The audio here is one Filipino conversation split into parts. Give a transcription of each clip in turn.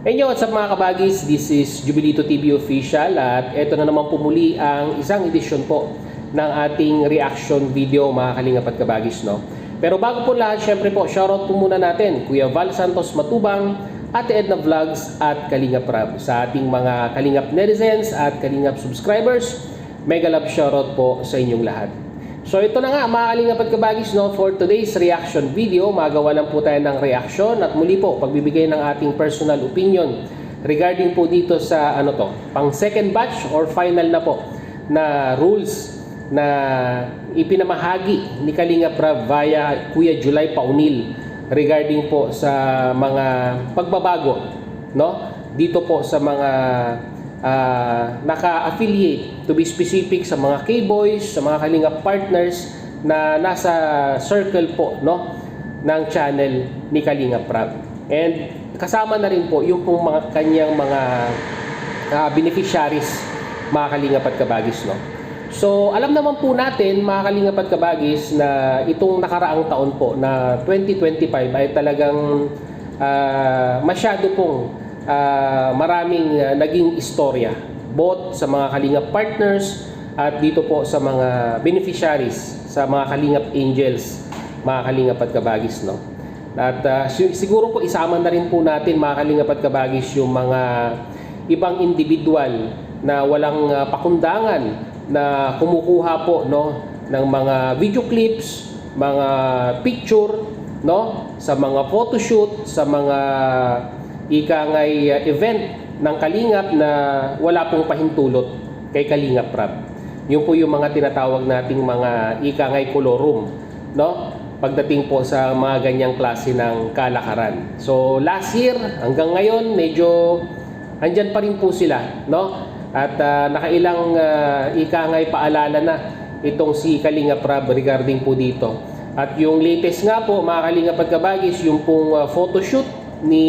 Hey yo, what's up mga kabagis? This is Jubilito TV Official at ito na naman po muli ang isang edisyon po ng ating reaction video mga kalingap at kabagis, no? Pero bago po lahat, syempre po, shoutout po muna natin Kuya Val Santos Matubang, Ate Edna Vlogs at Kalingap Rab. Sa ating mga Kalingap netizens at Kalingap subscribers, mega love shoutout po sa inyong lahat. So ito na nga mga kalingap at kabagis, no, for today's reaction video. Magawa lang po tayo ng reaction at muli po pagbibigay ng ating personal opinion regarding po dito sa pang second batch or final na po na rules na ipinamahagi ni Kalingap Rab via Kuya Julay Paunil regarding po sa mga pagbabago, no, dito po sa mga naka-affiliate, to be specific, sa mga K-boys, sa mga Kalingap partners na nasa circle po, no, ng channel ni Kalingap Rab. And kasama na rin po yung pong mga kanyang mga beneficiaries, mga Kalingap at kabagis, no. So alam naman po natin mga Kalingap at kabagis na itong nakaraang taon po na 2025 ay talagang masyado pong maraming naging istorya both sa mga Kalingap partners at dito po sa mga beneficiaries, sa mga Kalingap angels, mga Kalingap at kabagis, no. At siguro po isama na rin po natin mga Kalingap at kabagis yung mga ibang individual na walang pakundangan na kumukuha po, no, ng mga video clips, mga picture, no, sa mga photoshoot, sa mga ikangay event ng Kalingap na wala pong pahintulot kay Kalingap Rab. Yun po yung mga tinatawag nating mga ikangay kolorum, no, pagdating po sa mga ganyang klase ng kalakaran. So last year hanggang ngayon medyo andyan pa rin po sila, no, at nakailang ikangay paalala na itong si Kalingap Rab regarding po dito. At yung latest nga po mga Kalingap at kabagis, yung pong photoshoot ni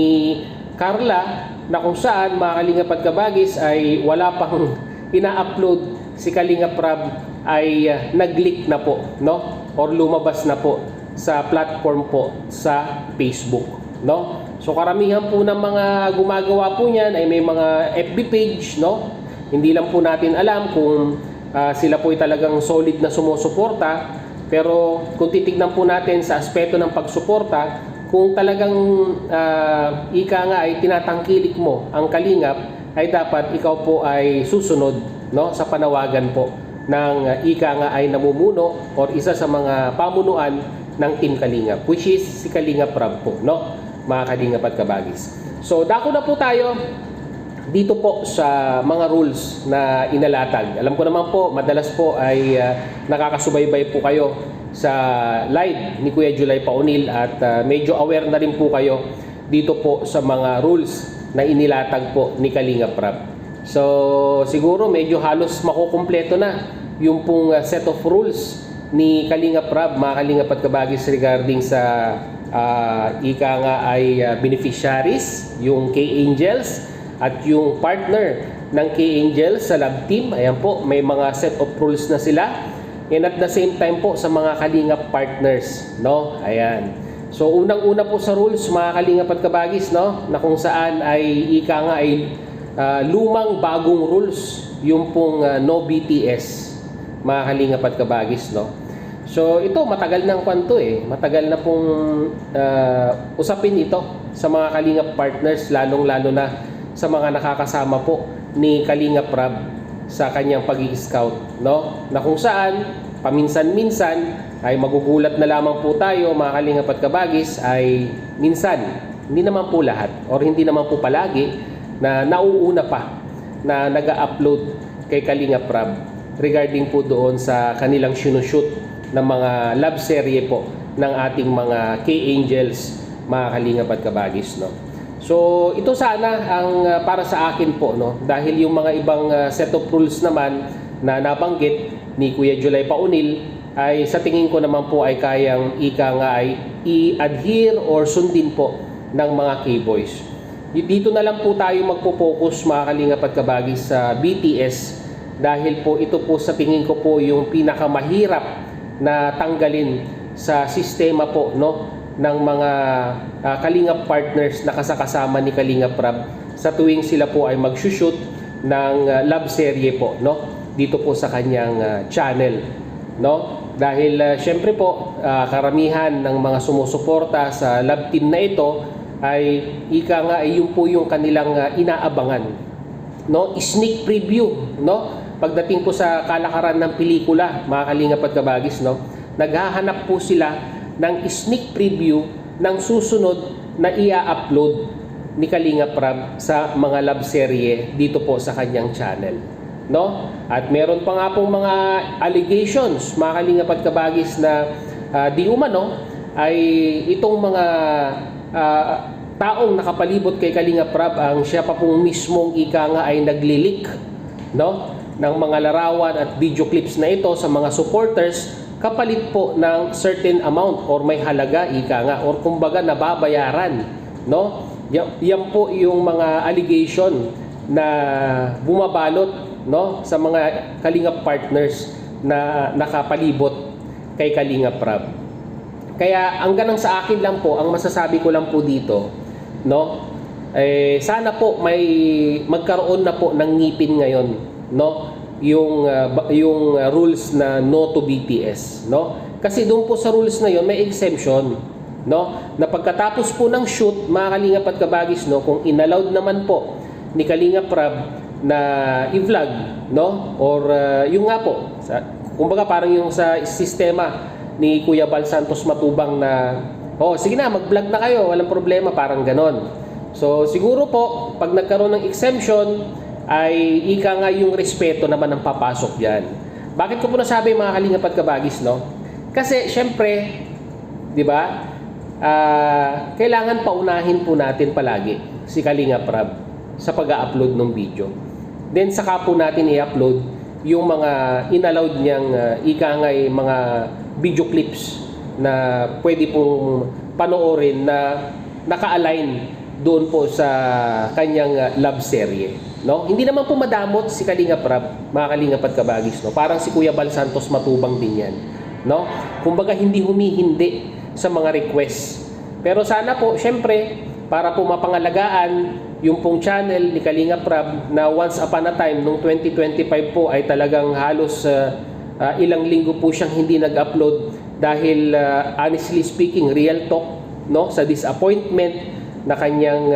Carla na kung saan mga Kalingap at kabagis ay wala pang ina-upload si Kalingap Rab ay nag-leak na po, no, or lumabas na po sa platform po sa Facebook, no. So karamihan po ng mga gumagawa po niyan ay may mga FB page, no. Hindi lang po natin alam kung sila po ay talagang solid na sumusuporta, pero kung titignan po natin sa aspeto ng pagsuporta, kung talagang ika nga ay tinatangkilik mo ang Kalingap, ay dapat ikaw po ay susunod, no, sa panawagan po ng ika nga ay namumuno or isa sa mga pamunuan ng Team Kalingap, which is si Kalingap Rab po, no, mga Kalingap at kabagis. So dako na po tayo dito po sa mga rules na inalatag. Alam ko naman po, madalas po ay nakakasubaybay po kayo sa live ni Kuya Julay Paunil at medyo aware na rin po kayo dito po sa mga rules na inilatag po ni Kalingap Rab. So siguro medyo halos makukumpleto na yung pong set of rules ni Kalingap Rab, mga Kalingap at kabagis, regarding sa ika nga ay beneficiaries, yung K-Angels at yung partner ng K-Angels sa love team. Ayan po, may mga set of rules na sila. And at the same time po sa mga Kalingap partners, no? Ayan. So unang-una po sa rules mga Kalingap at kabagis, no, na kung saan ay ika nga ay lumang bagong rules, yung pong no BTS, mga Kalingap at kabagis, no. So ito matagal nang kwanto matagal na pong usapin ito sa mga Kalingap partners, lalong-lalo na sa mga nakakasama po ni Kalingap Rab sa kanyang pag-i-scout, no, na kung saan paminsan-minsan ay magugulat na lamang po tayo mga Kalingap at kabagis, ay minsan, hindi naman po lahat or hindi naman po palagi, na nauuna pa na nag-upload kay Kalingap Rab regarding po doon sa kanilang sinushoot ng mga love serye po ng ating mga K-Angels, mga Kalingap at kabagis, no. So ito sana ang para sa akin po, no, dahil yung mga ibang set of rules naman na nabanggit ni Kuya Julay Paunil ay sa tingin ko naman po ay kayang ika nga ay i-adhere or sundin po ng mga K-boys. Dito na lang po tayo magpo-focus mga Kalingap at kabagis sa BTS, dahil po ito po sa tingin ko po yung pinakamahirap na tanggalin sa sistema po, no, ng mga Kalingap partners na kasakasama ni Kalingap Rab sa tuwing sila po ay mag-shoot ng love serye po, no? Dito po sa kanyang channel, no? Dahil syempre po, karamihan ng mga sumusuporta sa love team na ito ay ika nga ay yun po yung kanilang inaabangan, no? Sneak preview, no? Pagdating po sa kalakaran ng pelikula, mga kalingap at kabagis, no? Naghahanap po sila ng sneak preview ng susunod na ia-upload ni Kalingap Rab sa mga love serye dito po sa kanyang channel, no? At meron pa nga pong mga allegations, mga kalingap at kabagis, na di umano ay itong mga taong nakapalibot kay Kalingap Rab ang siya pa pong mismong ika nga ay naglilik, no, ng mga larawan at video clips na ito sa mga supporters kapalit po ng certain amount or may halaga ika nga or kumbaga nababayaran, no? Yan po yung mga allegation na bumabalot, no, sa mga Kalingap partners na nakapalibot kay Kalingap Rab. Kaya ang ganang sa akin lang po, ang masasabi ko lang po dito, no, sana po may magkaroon na po ng ngipin ngayon, no, yung rules na no to BTS, no? Kasi doon po sa rules na yon may exemption, no? Na pagkatapos po ng shoot, mga kalingap at kabagis, no, kung inallowed naman po ni Kalingap Rab na i-vlog, no? Or yung nga po, kumbaga parang yung sa sistema ni Kuya Bal Santos Matubang na, oh, sige na, mag-vlog na kayo, walang problema, parang ganon. So, siguro po, pag nagkaroon ng exemption, ay ika nga yung respeto naman ang papasok dyan. Bakit ko po nasabi, mga kalingap at kabagis, no? Kasi, syempre, di ba, kailangan paunahin po natin palagi si Kalingap Rab sa pag-upload ng video. Then, saka po natin i-upload yung mga inallowed niyang ika nga mga video clips na pwede pong panoorin na naka-align doon po sa kanyang love serye, no? Hindi naman po madamot si Kalingap Rab, mga kalingap at kabagis, no? Parang si Kuya Bal Santos Matubang din yan, no? Kumbaga hindi humihindi sa mga request. Pero sana po, syempre, para po mapangalagaan yung pong channel ni Kalingap Rab na once upon a time, noong 2025 po ay talagang halos ilang linggo po siyang hindi nag-upload dahil honestly speaking, real talk, no? Sa disappointment na kanyang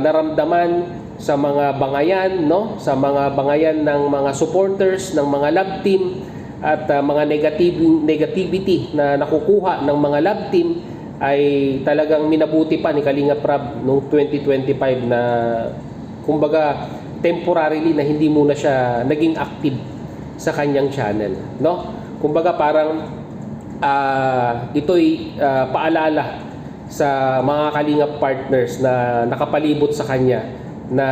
naramdaman sa mga bangayan, no? Sa mga bangayan ng mga supporters ng mga love team at mga negativity na nakukuha ng mga love team ay talagang minabuti pa ni Kalingap Rab noong 2025 na kumbaga temporarily na hindi muna siya naging active sa kanyang channel, no? Kumbaga parang ito'y paalala sa mga Kalingap partners na nakapalibot sa kanya na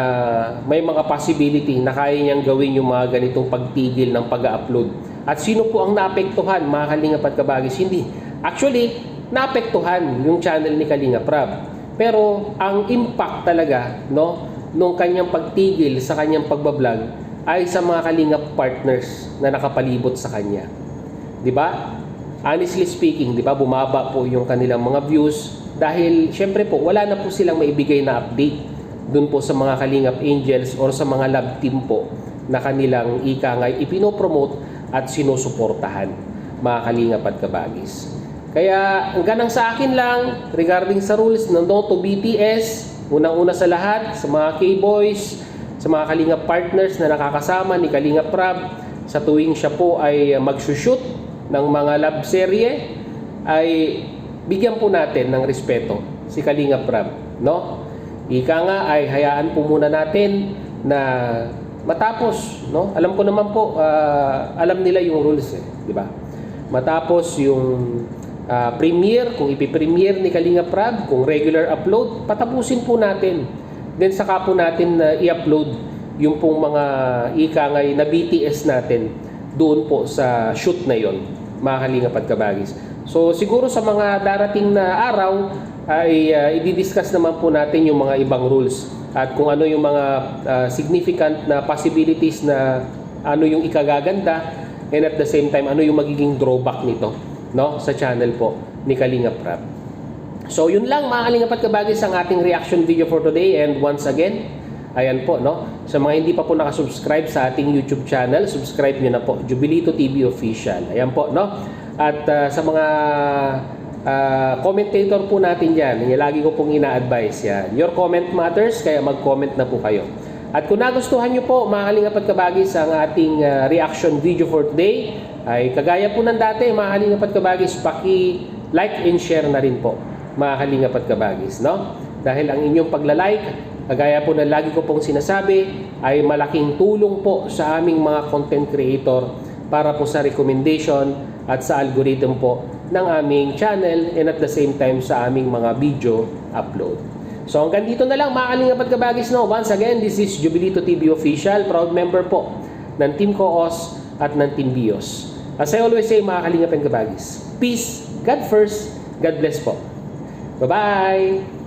may mga possibility na kaya niyang gawin yung mga ganitong pagtigil ng pag-upload. At sino po ang naapektuhan, mga Kalingap at kabagis? Hindi. Actually, naapektuhan yung channel ni Kalingap Rab. Pero ang impact talaga, no, nung kanyang pagtigil sa kanyang pagbablog ay sa mga Kalingap partners na nakapalibot sa kanya. 'Di ba? Honestly speaking, 'di ba, bumaba po yung kanilang mga views dahil syempre po wala na po silang maibigay na update doon po sa mga Kalingap Angels or sa mga love team po na kanilang ika nga ipinopromote at sinusuportahan, mga Kalingap at kabagis. Kaya ang ganang sa akin lang regarding sa rules ng no to BTS, unang-una sa lahat, sa mga K-boys, sa mga Kalingap partners na nakakasama ni Kalingap Rab sa tuwing siya po ay magsushoot ng mga love serye, ay bigyan po natin ng respeto si Kalingap Rab, no? Ika nga ay hayaan po muna natin na matapos, no? Alam ko naman po, alam nila yung rules, di ba? Matapos yung premiere, kung ipipremiere ni Kalingap Rab, kung regular upload, patapusin po natin. Then saka po natin i-upload yung pong mga ika nga na BTS natin doon po sa shoot na yon, mga Kalingap at kabagis. So siguro sa mga darating na araw ay i-discuss naman po natin yung mga ibang rules at kung ano yung mga significant na possibilities na ano yung ikagaganda and at the same time ano yung magiging drawback nito, no, sa channel po ni Kalingap Rab. So yun lang mga kalingap at kabagis ang ating reaction video for today. And once again, ayan po, no? Sa mga hindi pa po nakasubscribe sa ating YouTube channel, subscribe nyo na po, Jubilito TV Official. Ayan po, no? At sa mga commentator po natin dyan, yung lagi ko pong ina-advise yan. Your comment matters, kaya mag-comment na po kayo. At kung nagustuhan nyo po, mga kalingap at kabagis, ang ating reaction video for today, ay kagaya po ng dati, mga kalingap at kabagis, paki-like and share na rin po, mga kalingap at kabagis, no? Dahil ang inyong pagla-like, kagaya po na lagi ko pong sinasabi, ay malaking tulong po sa aming mga content creator para po sa recommendation at sa algorithm po ng aming channel and at the same time sa aming mga video upload. So hanggang dito na lang mga kalingap at kabagis, no? Once again, this is Jubilito TV Official, proud member po ng Team Coos at ng Team Bios. As I always say mga kalingap at kabagis, peace, God first, God bless po. Bye-bye!